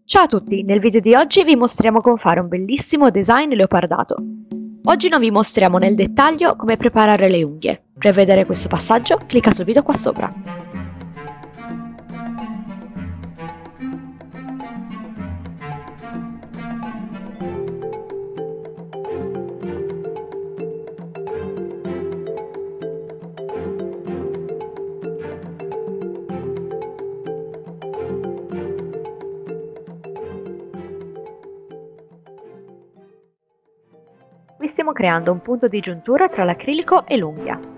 Ciao a tutti, nel video di oggi vi mostriamo come fare un bellissimo design leopardato. Oggi non vi mostriamo nel dettaglio come preparare le unghie. Per vedere questo passaggio clicca sul video qua sopra. Qui stiamo creando un punto di giuntura tra l'acrilico e l'unghia.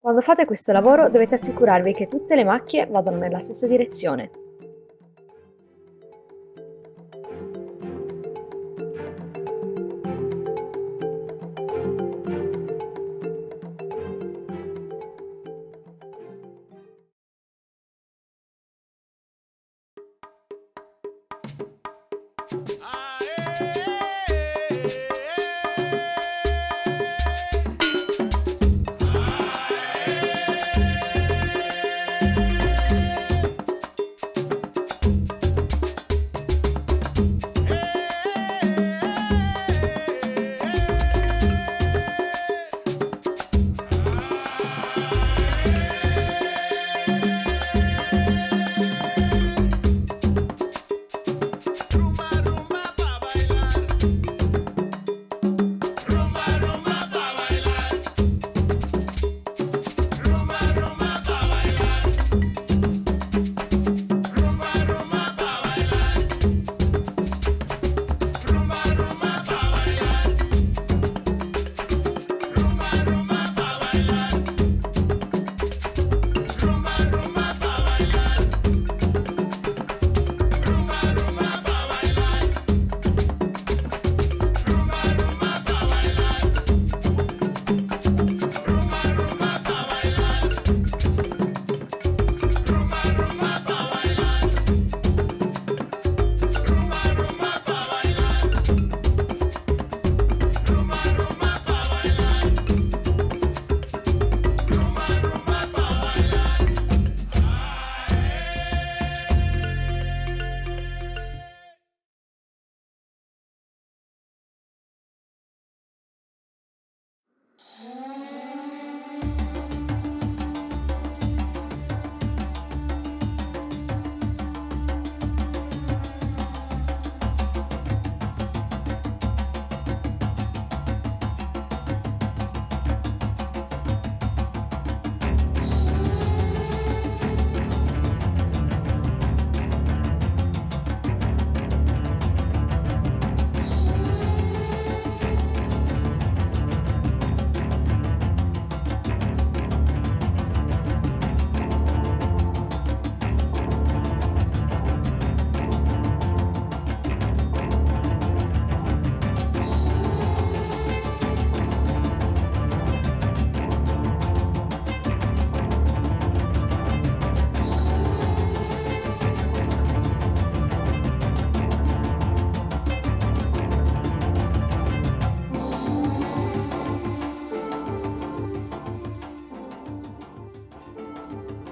Quando fate questo lavoro dovete assicurarvi che tutte le macchie vadano nella stessa direzione.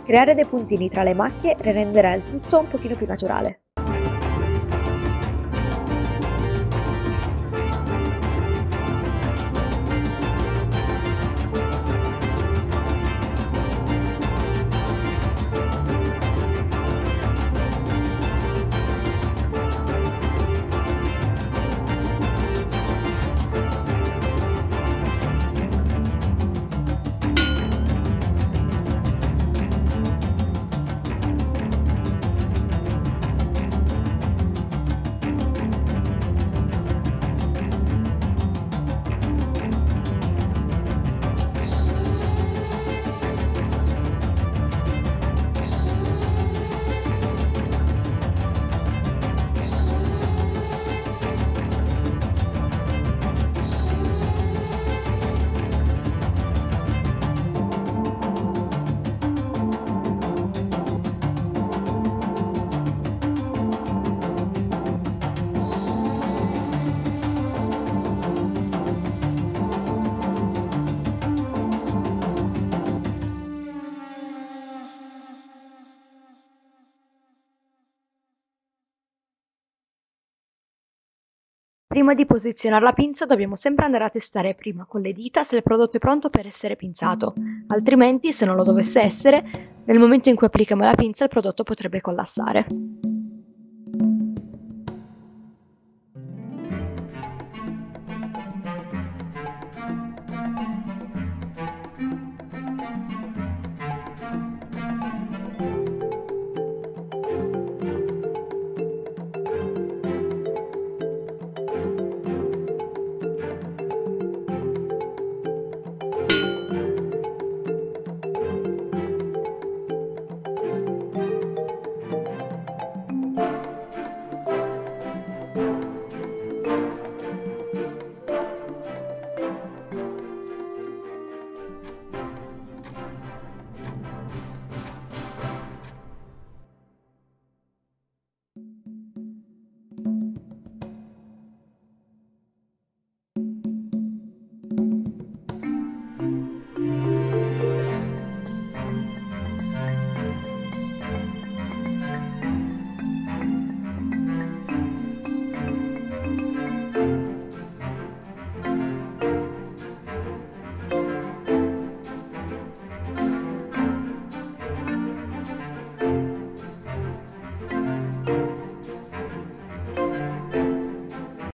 Creare dei puntini tra le macchie renderà il tutto un pochino più naturale. Prima di posizionare la pinza dobbiamo sempre andare a testare prima con le dita se il prodotto è pronto per essere pinzato, altrimenti se non lo dovesse essere, nel momento in cui applichiamo la pinza il prodotto potrebbe collassare.